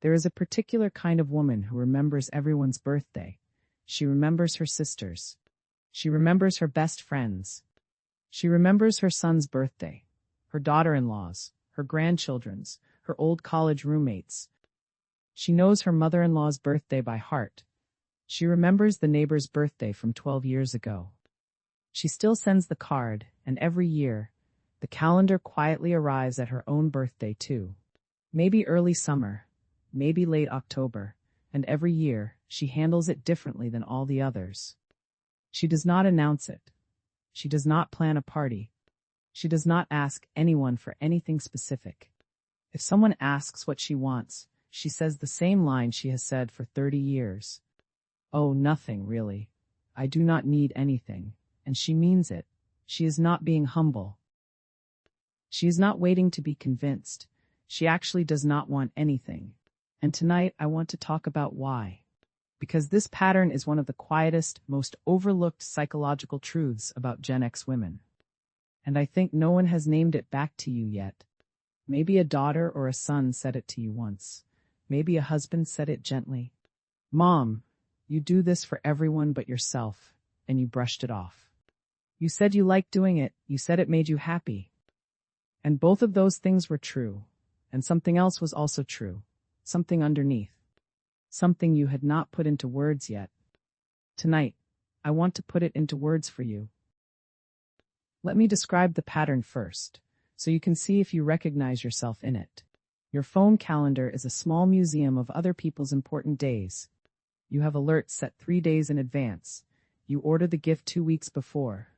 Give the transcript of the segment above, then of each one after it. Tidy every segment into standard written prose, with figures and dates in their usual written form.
There is a particular kind of woman who remembers everyone's birthday. She remembers her sisters. She remembers her best friends. She remembers her son's birthday, her daughter-in-law's, her grandchildren's, her old college roommates. She knows her mother-in-law's birthday by heart. She remembers the neighbor's birthday from 12 years ago. She still sends the card, and every year, the calendar quietly arrives at her own birthday too. Maybe early summer, maybe late October, and every year, she handles it differently than all the others. She does not announce it. She does not plan a party. She does not ask anyone for anything specific. If someone asks what she wants, she says the same line she has said for 30 years. Oh, nothing, really. I do not need anything. And she means it. She is not being humble. She is not waiting to be convinced. She actually does not want anything. And tonight I want to talk about why. Because this pattern is one of the quietest, most overlooked psychological truths about Gen X women. And I think no one has named it back to you yet. Maybe a daughter or a son said it to you once. Maybe a husband said it gently. Mom, you do this for everyone but yourself, and you brushed it off. You said you liked doing it, you said it made you happy. And both of those things were true, and something else was also true, something underneath. Something you had not put into words yet. Tonight, I want to put it into words for you. Let me describe the pattern first, so you can see if you recognize yourself in it. Your phone calendar is a small museum of other people's important days. You have alerts set 3 days in advance. You order the gift 2 weeks before.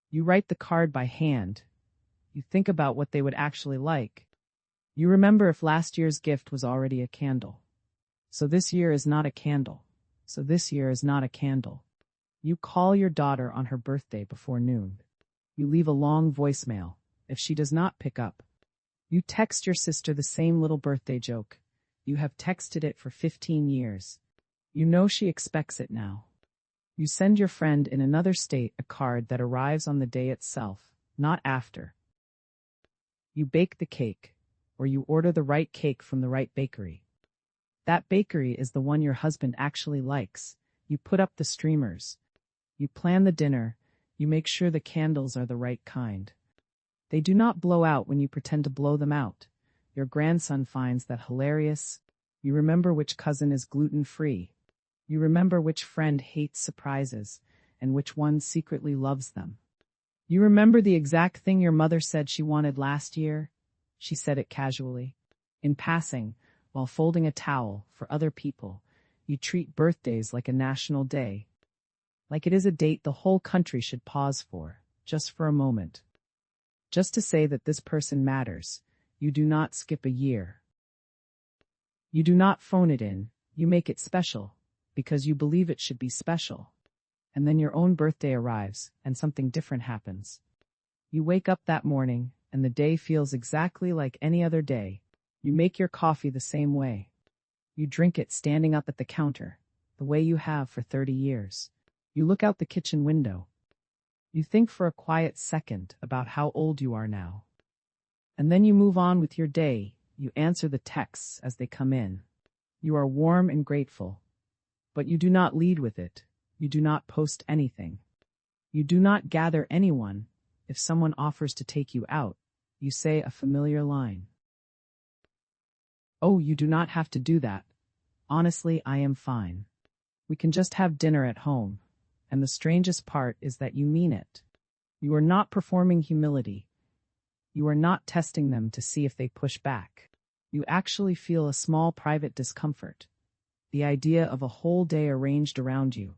You write the card by hand. You think about what they would actually like. You remember if last year's gift was already a candle. So this year is not a candle. So this year is not a candle. You call your daughter on her birthday before noon. You leave a long voicemail. If she does not pick up, you text your sister the same little birthday joke. You have texted it for 15 years. You know she expects it now. You send your friend in another state a card that arrives on the day itself, not after. You bake the cake, or you order the right cake from the right bakery. That bakery is the one your husband actually likes. You put up the streamers. You plan the dinner. You make sure the candles are the right kind. They do not blow out when you pretend to blow them out. Your grandson finds that hilarious. You remember which cousin is gluten-free. You remember which friend hates surprises, and which one secretly loves them. You remember the exact thing your mother said she wanted last year. She said it casually. In passing, while folding a towel for other people, you treat birthdays like a national day. Like it is a date the whole country should pause for, just for a moment. Just to say that this person matters. You do not skip a year. You do not phone it in. You make it special, because you believe it should be special. And then your own birthday arrives, and something different happens. You wake up that morning, and the day feels exactly like any other day. You make your coffee the same way. You drink it standing up at the counter, the way you have for 30 years. You look out the kitchen window. You think for a quiet second about how old you are now. And then you move on with your day. You answer the texts as they come in. You are warm and grateful. But you do not lead with it. You do not post anything. You do not gather anyone. If someone offers to take you out, you say a familiar line. Oh, you do not have to do that. Honestly, I am fine. We can just have dinner at home. And the strangest part is that you mean it. You are not performing humility. You are not testing them to see if they push back. You actually feel a small private discomfort. The idea of a whole day arranged around you.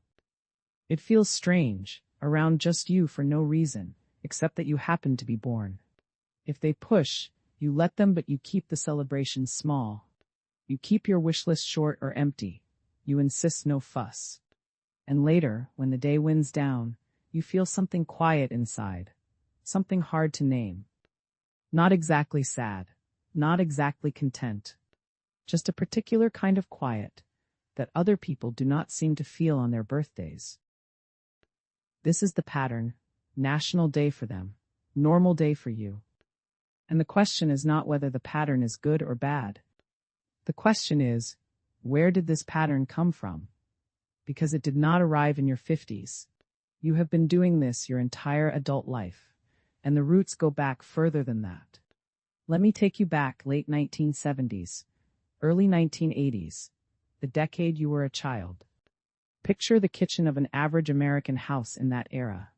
It feels strange, around just you for no reason, except that you happen to be born. If they push, you let them, but you keep the celebration small. You keep your wish list short or empty. You insist no fuss. And later, when the day winds down, you feel something quiet inside, something hard to name. Not exactly sad, not exactly content, just a particular kind of quiet that other people do not seem to feel on their birthdays. This is the pattern, national day for them, normal day for you. And the question is not whether the pattern is good or bad. The question is, where did this pattern come from? Because it did not arrive in your 50s. You have been doing this your entire adult life, and the roots go back further than that. Let me take you back late 1970s, early 1980s, the decade you were a child. Picture the kitchen of an average American house in that era.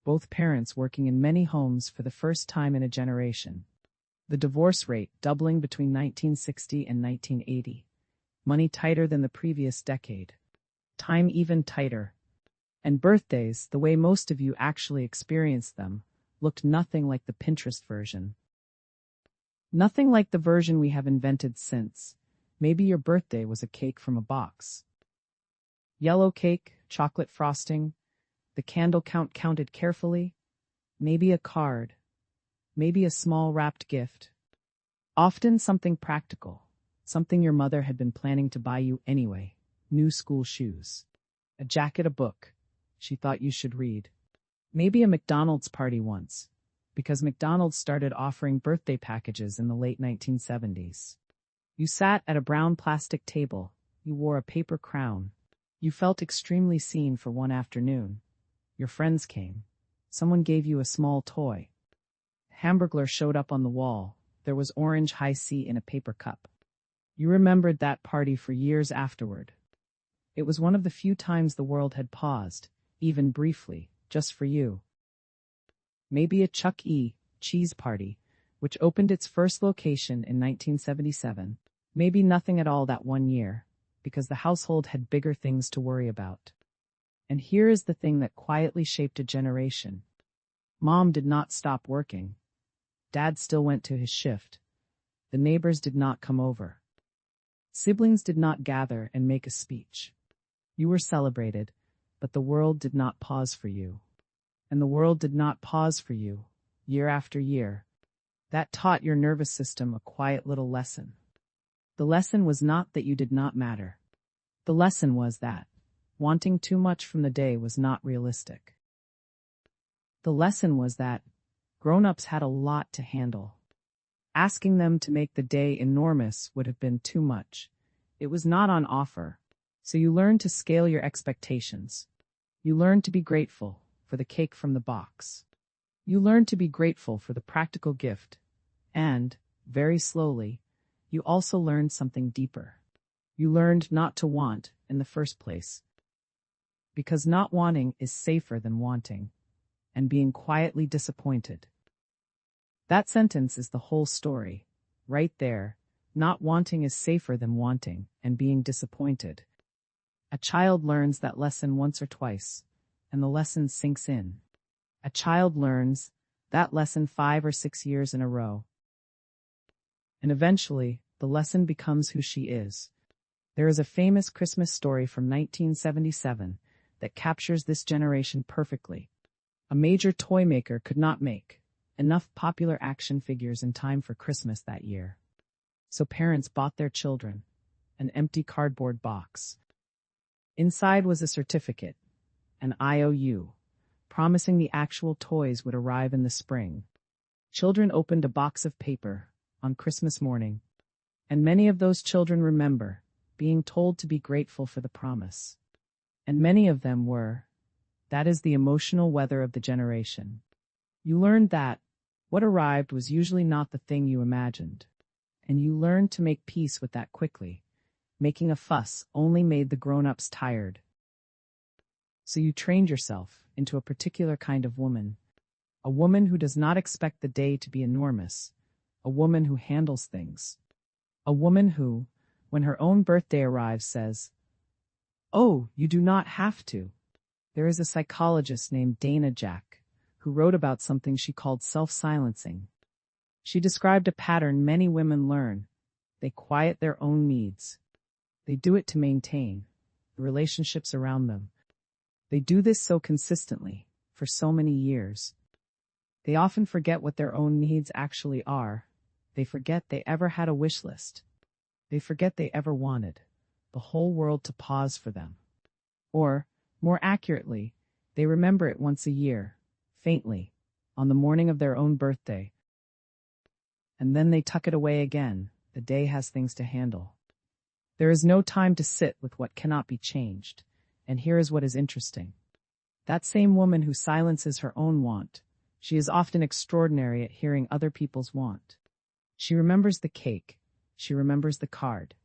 Both parents working in many homes for the first time in a generation. The divorce rate doubling between 1960 and 1980. Money tighter than the previous decade. Time even tighter. And birthdays, the way most of you actually experienced them, looked nothing like the Pinterest version. Nothing like the version we have invented since. Maybe your birthday was a cake from a box. Yellow cake, chocolate frosting, the candle count counted carefully, maybe a card, maybe a small wrapped gift. Often something practical, something your mother had been planning to buy you anyway. New school shoes, a jacket, a book she thought you should read. Maybe a McDonald's party once, because McDonald's started offering birthday packages in the late 1970s. You sat at a brown plastic table, you wore a paper crown. You felt extremely seen for one afternoon. Your friends came. Someone gave you a small toy. Hamburglar showed up on the wall. There was orange high C in a paper cup. You remembered that party for years afterward. It was one of the few times the world had paused, even briefly, just for you. Maybe a Chuck E. Cheese party, which opened its first location in 1977. Maybe nothing at all that one year, because the household had bigger things to worry about. And here is the thing that quietly shaped a generation. Mom did not stop working. Dad still went to his shift. The neighbors did not come over. Siblings did not gather and make a speech. You were celebrated, but the world did not pause for you. And the world did not pause for you, year after year. That taught your nervous system a quiet little lesson. The lesson was not that you did not matter. The lesson was that wanting too much from the day was not realistic. The lesson was that grown-ups had a lot to handle. Asking them to make the day enormous would have been too much. It was not on offer. So you learned to scale your expectations. You learned to be grateful for the cake from the box. You learned to be grateful for the practical gift. And, very slowly, you also learned something deeper. You learned not to want in the first place. Because not wanting is safer than wanting, and being quietly disappointed. That sentence is the whole story. Right there, not wanting is safer than wanting, and being disappointed. A child learns that lesson once or twice, and the lesson sinks in. A child learns that lesson 5 or 6 years in a row. And eventually, the lesson becomes who she is. There is a famous Christmas story from 1977 that captures this generation perfectly. A major toy maker could not make enough popular action figures in time for Christmas that year. So parents bought their children an empty cardboard box. Inside was a certificate, an IOU, promising the actual toys would arrive in the spring. Children opened a box of paper on Christmas morning, and many of those children remember being told to be grateful for the promise. And many of them were. That is the emotional weather of the generation. You learned that what arrived was usually not the thing you imagined, and you learned to make peace with that quickly. Making a fuss only made the grown-ups tired. So you trained yourself into a particular kind of woman, a woman who does not expect the day to be enormous, a woman who handles things, a woman who, when her own birthday arrives, says, "Oh, you do not have to." There is a psychologist named Dana Jack who wrote about something she called self-silencing. She described a pattern many women learn. They quiet their own needs. They do it to maintain the relationships around them. They do this so consistently, for so many years. They often forget what their own needs actually are. They forget they ever had a wish list. They forget they ever wanted the whole world to pause for them. Or, more accurately, they remember it once a year, faintly, on the morning of their own birthday. And then they tuck it away again. the day has things to handle. There is no time to sit with what cannot be changed. And here is what is interesting. That same woman who silences her own want, she is often extraordinary at hearing other people's want. She remembers the cake. She remembers the card.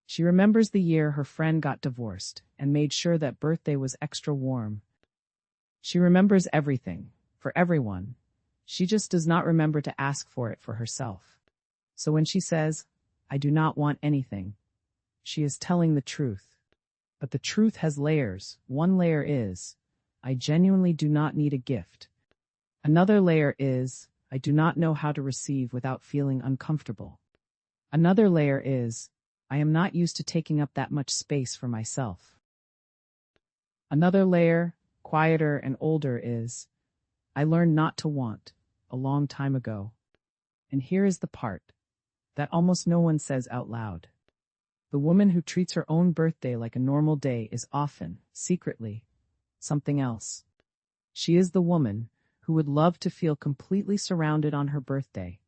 She remembers the year her friend got divorced and made sure that birthday was extra warm. She remembers everything, for everyone. She just does not remember to ask for it for herself. So when she says, "I do not want anything," she is telling the truth. But the truth has layers. One layer is, "I genuinely do not need a gift." Another layer is, "I do not know how to receive without feeling uncomfortable." Another layer is, "I am not used to taking up that much space for myself." Another layer, quieter and older, is, "I learned not to want a long time ago." And here is the part that almost no one says out loud. The woman who treats her own birthday like a normal day is often, secretly, something else. She is the woman who would love to feel completely surrounded on her birthday.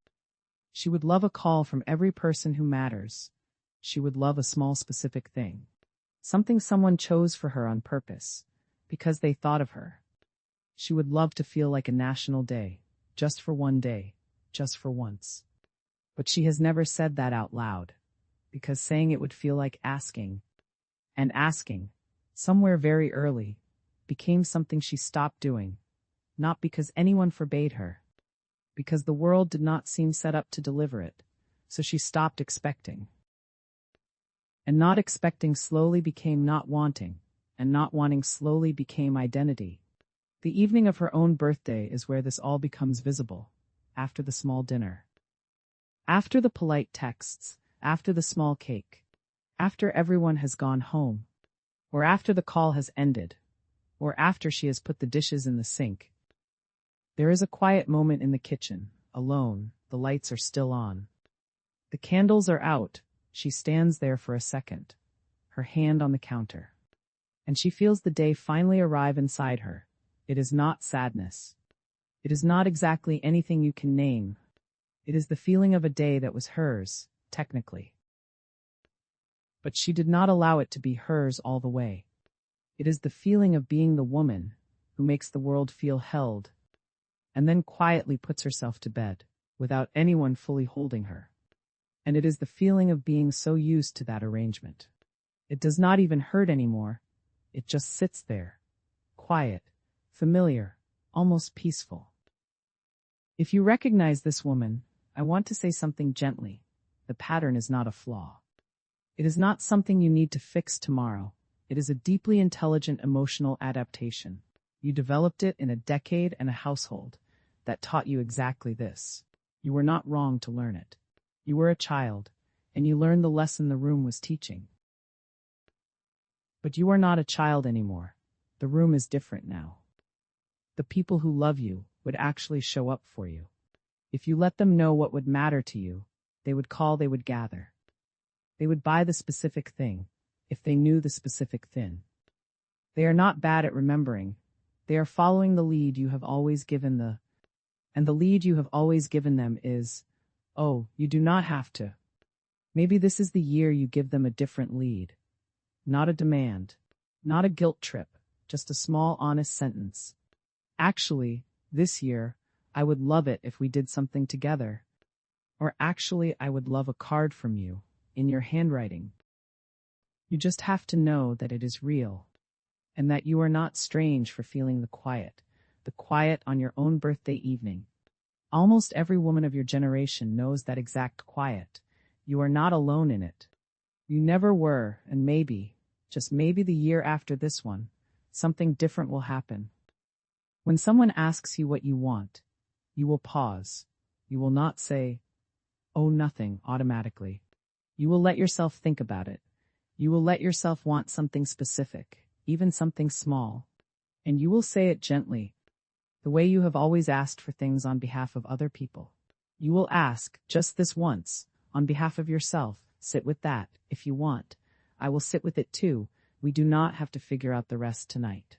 She would love a call from every person who matters. She would love a small specific thing. Something someone chose for her on purpose, because they thought of her. She would love to feel like a national day, just for one day, just for once. But she has never said that out loud, because saying it would feel like asking. And asking, somewhere very early, became something she stopped doing, not because anyone forbade her, because the world did not seem set up to deliver it, so she stopped expecting. And not expecting slowly became not wanting, and not wanting slowly became identity. The evening of her own birthday is where this all becomes visible, after the small dinner. After the polite texts, after the small cake, after everyone has gone home, or after the call has ended, or after she has put the dishes in the sink. There is a quiet moment in the kitchen, alone, the lights are still on. The candles are out, she stands there for a second, her hand on the counter. And she feels the day finally arrive inside her. It is not sadness. It is not exactly anything you can name. It is the feeling of a day that was hers, technically. But she did not allow it to be hers all the way. It is the feeling of being the woman who makes the world feel held, and then quietly puts herself to bed, without anyone fully holding her. And it is the feeling of being so used to that arrangement. It does not even hurt anymore. It just sits there, quiet, familiar, almost peaceful. If you recognize this woman, I want to say something gently. The pattern is not a flaw. It is not something you need to fix tomorrow. It is a deeply intelligent emotional adaptation. You developed it in a decade and a household that taught you exactly this. You were not wrong to learn it. You were a child, and you learned the lesson the room was teaching. But you are not a child anymore. The room is different now. The people who love you would actually show up for you. If you let them know what would matter to you, they would call, they would gather. They would buy the specific thing, if they knew the specific thing. They are not bad at remembering. They are following the lead you have always given them. And the lead you have always given them is, oh, you do not have to. Maybe this is the year you give them a different lead. Not a demand. Not a guilt trip. Just a small, honest sentence. Actually, this year, I would love it if we did something together. Or actually, I would love a card from you, in your handwriting. You just have to know that it is real. And that you are not strange for feeling the quiet on your own birthday evening. Almost every woman of your generation knows that exact quiet. You are not alone in it. You never were, and maybe, just maybe the year after this one, something different will happen. When someone asks you what you want, you will pause. You will not say, oh, nothing, automatically. You will let yourself think about it. You will let yourself want something specific, even something small. And you will say it gently, the way you have always asked for things on behalf of other people. You will ask, just this once, on behalf of yourself, sit with that, if you want. I will sit with it too. We do not have to figure out the rest tonight.